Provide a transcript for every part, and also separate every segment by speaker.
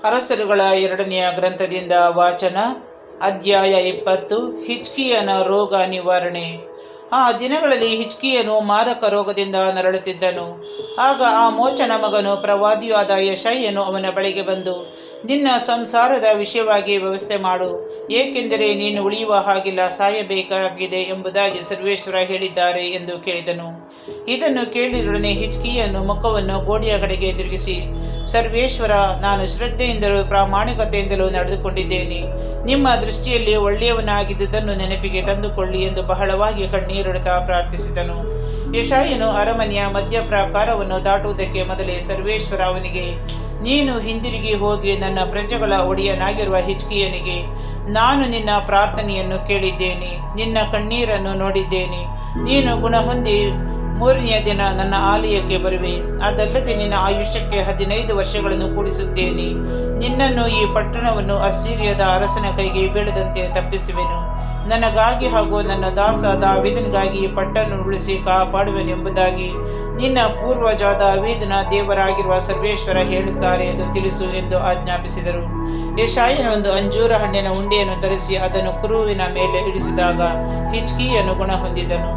Speaker 1: ಅರಸರುಗಳ 2ನೆಯ ಗ್ರಂಥದಿಂದ ವಾಚನ. ಅಧ್ಯಾಯ 20. ಹಿಜ್ಕೀಯನ ರೋಗ ನಿವಾರಣೆ. ಆ ದಿನಗಳಲ್ಲಿ ಹಿಜ್ಕೀಯನು ಮಾರಕ ರೋಗದಿಂದ ನರಳುತ್ತಿದ್ದನು. ಆಗ ಆ ಮೋಚನ ಮಗನು ಪ್ರವಾದಿಯೂ ಆದ ಯೆಶಾಯನು ಅವನ ಬಳಿಗೆ ಬಂದು, ನಿನ್ನ ಸಂಸಾರದ ವಿಷಯವಾಗಿ ವ್ಯವಸ್ಥೆ ಮಾಡು, ಏಕೆಂದರೆ ನೀನು ಉಳಿಯುವ ಹಾಗಿಲ್ಲ, ಸಾಯಬೇಕಾಗಿದೆ ಎಂಬುದಾಗಿ ಸರ್ವೇಶ್ವರ ಹೇಳಿದ್ದಾರೆ ಎಂದು ಕೇಳಿದನು. ಇದನ್ನು ಕೇಳಿದೊಡನೆ ಹಿಜ್ಕೀಯನು ಮುಖವನ್ನು ಗೋಡೆಯ ಕಡೆಗೆ ತಿರುಗಿಸಿ, ಸರ್ವೇಶ್ವರ, ನಾನು ಶ್ರದ್ಧೆಯಿಂದಲೂ ಪ್ರಾಮಾಣಿಕತೆಯಿಂದಲೂ ನಡೆದುಕೊಂಡಿದ್ದೇನೆ. ನಿಮ್ಮ ದೃಷ್ಟಿಯಲ್ಲಿ ಒಳ್ಳೆಯವನಾಗಿದ್ದುದನ್ನು ನೆನಪಿಗೆ ತಂದುಕೊಳ್ಳಿ ಎಂದು ಬಹಳವಾಗಿ ಕಣ್ಣೀರಿಡುತ್ತಾ ಪ್ರಾರ್ಥಿಸಿದನು. ಯೆಶಾಯನು ಅರಮನೆಯ ಮಧ್ಯ ಪ್ರಾಕಾರವನ್ನು ದಾಟುವುದಕ್ಕೆ ಮೊದಲೇ ಸರ್ವೇಶ್ವರ ಅವನಿಗೆ, ನೀನು ಹಿಂದಿರುಗಿ ಹೋಗಿ ನನ್ನ ಪ್ರಜೆಗಳ ಒಡೆಯನಾಗಿರುವ ಹಿಜ್ಕೀಯನಿಗೆ, ನಾನು ನಿನ್ನ ಪ್ರಾರ್ಥನೆಯನ್ನು ಕೇಳಿದ್ದೇನೆ, ನಿನ್ನ ಕಣ್ಣೀರನ್ನು ನೋಡಿದ್ದೇನೆ. ನೀನು ಗುಣ ಹೊಂದಿ 3ನೆಯ ದಿನ ನನ್ನ ಆಲಯಕ್ಕೆ ಬರುವೆ. ಅದಲ್ಲದೆ ನಿನ್ನ ಆಯುಷ್ಯಕ್ಕೆ 15 ವರ್ಷಗಳನ್ನು ಕೂಡಿಸುತ್ತೇನೆ. ನಿನ್ನನ್ನು ಈ ಪಟ್ಟಣವನ್ನು ಅಸ್ಸೀರಿಯದ ಅರಸನ ಕೈಗೆ ಬೀಳದಂತೆ ತಪ್ಪಿಸುವೆನು. ನನಗಾಗಿ ಹಾಗೂ ನನ್ನ ದಾಸ ದಾವೀದನಿಗಾಗಿ ಈ ಪಟ್ಟಣವನ್ನು ಉಳಿಸಿ ಕಾಪಾಡುವೆನೆಂಬುದಾಗಿ ನಿನ್ನ ಪೂರ್ವಜ ದಾವೀದನ ದೇವರಾಗಿರುವ ಸರ್ವೇಶ್ವರ ಹೇಳುತ್ತಾರೆ ಎಂದು ತಿಳಿಸು ಎಂದು ಆಜ್ಞಾಪಿಸಿದರು. ಯೆಶಾಯನು ಒಂದು ಅಂಜೂರ ಹಣ್ಣಿನ ಉಂಡೆಯನ್ನು ತರಿಸಿ ಅದನ್ನು ಕುರುವಿನ ಮೇಲೆ ಇಡಿಸಿದಾಗ ಹಿಜ್ಕೀಯನು ಗುಣ ಹೊಂದಿದನು.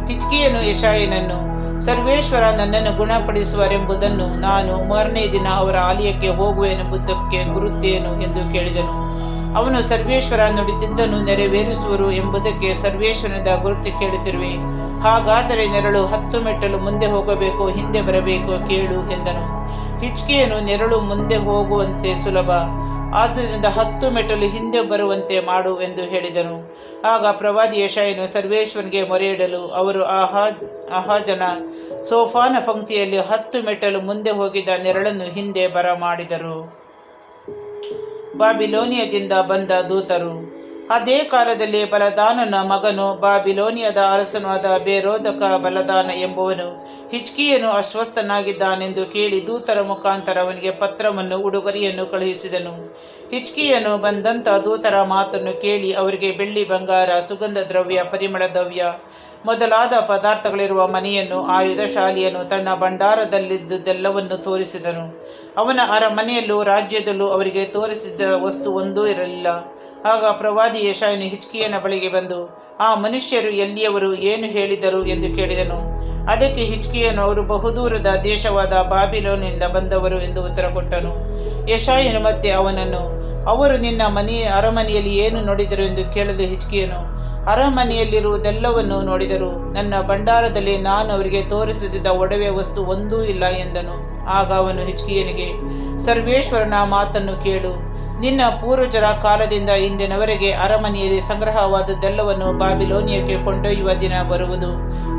Speaker 1: ಹಿಜ್ಕೀಯನು ಯೆಶಾಯನನ್ನು, ಸರ್ವೇಶ್ವರ ನನ್ನನ್ನು ಗುಣಪಡಿಸುವರೆಂಬುದನ್ನು ನಾನು 3ನೇ ದಿನ ಅವರ ಆಲಯಕ್ಕೆ ಹೋಗುವೆನೆಂಬುದಕ್ಕೆ ಗುರುತೇನು ಎಂದು ಕೇಳಿದನು. ಅವನು, ಸರ್ವೇಶ್ವರ ನುಡಿದಿದ್ದನ್ನು ನೆರವೇರಿಸುವರು ಎಂಬುದಕ್ಕೆ ಸರ್ವೇಶ್ವರನಿಂದ ಗುರುತು ಕೇಳುತ್ತಿರುವೆ. ಹಾಗಾದರೆ ನೆರಳು 10 ಮೆಟ್ಟಲು ಮುಂದೆ ಹೋಗಬೇಕು, ಹಿಂದೆ ಬರಬೇಕು, ಕೇಳು ಎಂದನು. ಹಿಜ್ಕೀಯನು, ನೆರಳು ಮುಂದೆ ಹೋಗುವಂತೆ ಸುಲಭ, ಆದ್ದರಿಂದ 10 ಮೆಟ್ಟಲು ಹಿಂದೆ ಬರುವಂತೆ ಮಾಡು ಎಂದು ಹೇಳಿದನು. ಆಗ ಪ್ರವಾದಿ ಯೆಶಾಯನು ಸರ್ವೇಶ್ವರನಿಗೆ ಮೊರೆಯಿಡಲು ಅವರು ಆಹಾಜನ ಸೋಫಾನ ಪಂಕ್ತಿಯಲ್ಲಿ 10 ಮೆಟ್ಟಲು ಮುಂದೆ ಹೋಗಿದ್ದ ನೆರಳನ್ನು ಹಿಂದೆ ಬರಮಾಡಿದರು. ಬಾಬಿಲೋನಿಯದಿಂದ ಬಂದ ದೂತರು. ಅದೇ ಕಾಲದಲ್ಲಿ ಬಲದಾನನ ಮಗನು, ಬಾಬಿಲೋನಿಯದ ಅರಸನೂ ಆದ ಬೇರೋದಕ ಬಲದಾನ ಎಂಬುವನು, ಹಿಜ್ಕೀಯನು ಅಸ್ವಸ್ಥನಾಗಿದ್ದಾನೆಂದು ಕೇಳಿ ದೂತರ ಮುಖಾಂತರ ಅವನಿಗೆ ಪತ್ರವನ್ನು ಉಡುಗೊರೆಯನ್ನು ಕಳುಹಿಸಿದನು. ಹಿಜ್ಕೀಯನು ಬಂದಂಥ ದೂತರ ಮಾತನ್ನು ಕೇಳಿ ಅವರಿಗೆ ಬೆಳ್ಳಿ, ಬಂಗಾರ, ಸುಗಂಧ ದ್ರವ್ಯ, ಪರಿಮಳ ದ್ರವ್ಯ ಮೊದಲಾದ ಪದಾರ್ಥಗಳಿರುವ ಮನೆಯನ್ನು, ಆಯುಧ ಶಾಲೆಯನ್ನು, ತನ್ನ ಭಂಡಾರದಲ್ಲಿದ್ದುದೆಲ್ಲವನ್ನು ತೋರಿಸಿದನು. ಅವನ ಅರಮನೆಯಲ್ಲೂ ರಾಜ್ಯದಲ್ಲೂ ಅವರಿಗೆ ತೋರಿಸಿದ ವಸ್ತು ಒಂದೂ ಇರಲಿಲ್ಲ. ಆಗ ಪ್ರವಾದಿ ಯೆಶಾಯನು ಹಿಜ್ಕೀಯನ ಬಳಿಗೆ ಬಂದು, ಆ ಮನುಷ್ಯರು ಎಲ್ಲಿಯವರು, ಏನು ಹೇಳಿದರು ಎಂದು ಕೇಳಿದನು. ಅದಕ್ಕೆ ಹಿಜ್ಕೀಯನು, ಅವರು ಬಹುದೂರದ ದೇಶವಾದ ಬಾಬಿಲೋನಿನಿಂದ ಬಂದವರು ಎಂದು ಉತ್ತರ ಕೊಟ್ಟನು. ಯೆಶಾಯನು ಮತ್ತೆ ಅವನನ್ನು, ಅವರು ನಿನ್ನ ಅರಮನೆಯಲ್ಲಿ ಏನು ನೋಡಿದರು ಎಂದು ಕೇಳಲು ಹಿಜ್ಕೀಯನು, ಅರಮನೆಯಲ್ಲಿರುವುದೆಲ್ಲವನ್ನು ನೋಡಿದರು. ನನ್ನ ಭಂಡಾರದಲ್ಲಿ ನಾನು ಅವರಿಗೆ ತೋರಿಸುತ್ತಿದ್ದ ಒಡವೆ ವಸ್ತು ಒಂದೂ ಇಲ್ಲ ಎಂದನು. ಆಗ ಅವನು ಹಿಜ್ಕೀಯನಿಗೆ, ಸರ್ವೇಶ್ವರನ ಮಾತನ್ನು ಕೇಳು. ನಿನ್ನ ಪೂರ್ವಜರ ಕಾಲದಿಂದ ಇಂದಿನವರೆಗೆ ಅರಮನೆಯಲ್ಲಿ ಸಂಗ್ರಹವಾದದ್ದೆಲ್ಲವನ್ನು ಬಾಬಿಲೋನಿಯಕ್ಕೆ ಕೊಂಡೊಯ್ಯುವ ದಿನ ಬರುವುದು,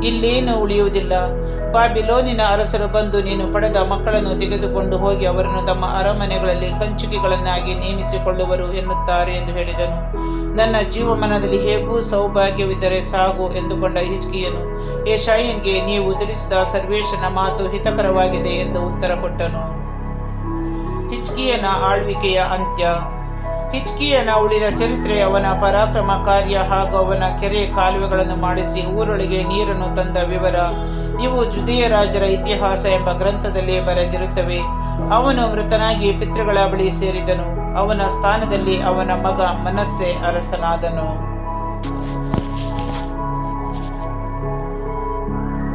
Speaker 1: ಇಲ್ಲೇನೂ ಉಳಿಯುವುದಿಲ್ಲ. ಬಾಬಿಲೋನಿನ ಅರಸರು ಬಂದು ನೀನು ಪಡೆದ ಮಕ್ಕಳನ್ನು ತೆಗೆದುಕೊಂಡು ಹೋಗಿ ಅವರನ್ನು ತಮ್ಮ ಅರಮನೆಗಳಲ್ಲಿ ಕಂಚುಕಿಗಳನ್ನಾಗಿ ನೇಮಿಸಿಕೊಳ್ಳುವರು ಎನ್ನುತ್ತಾರೆ ಎಂದು ಹೇಳಿದನು. ನನ್ನ ಜೀವಮಾನದಲ್ಲಿ ಹೇಗೂ ಸೌಭಾಗ್ಯವಿದ್ದರೆ ಸಾಕು ಎಂದುಕೊಂಡ ಹಿಜ್ಕೀಯನು ಯೆಶಾಯನಿಗೆ, ನೀವು ತಿಳಿಸಿದ ಸರ್ವೇಶ್ವರನ ಮಾತು ಹಿತಕರವಾಗಿದೆ ಎಂದು ಉತ್ತರ ಕೊಟ್ಟನು. ಹಿಜ್ಕೀಯನ ಆಳ್ವಿಕೆಯ ಅಂತ್ಯ. ಹಿಜ್ಕೀಯನ ಉಳಿದ ಚರಿತ್ರೆ, ಅವನ ಪರಾಕ್ರಮ ಕಾರ್ಯ ಹಾಗೂ ಅವನ ಕೆರೆ ಕಾಲುವೆಗಳನ್ನು ಮಾಡಿಸಿ ಊರೊಳಗೆ ನೀರನ್ನು ತಂದ ವಿವರ ಇವು ಜುದೆಯ ರಾಜರ ಇತಿಹಾಸ ಎಂಬ ಗ್ರಂಥದಲ್ಲಿ ಬರೆದಿರುತ್ತವೆ. ಅವನು ಮೃತನಾಗಿ ಪಿತೃಗಳ ಬಳಿ ಸೇರಿದನು. ಅವನ ಸ್ಥಾನದಲ್ಲಿ ಅವನ ಮಗ ಮನಸ್ಸೆ ಅರಸನಾದನು.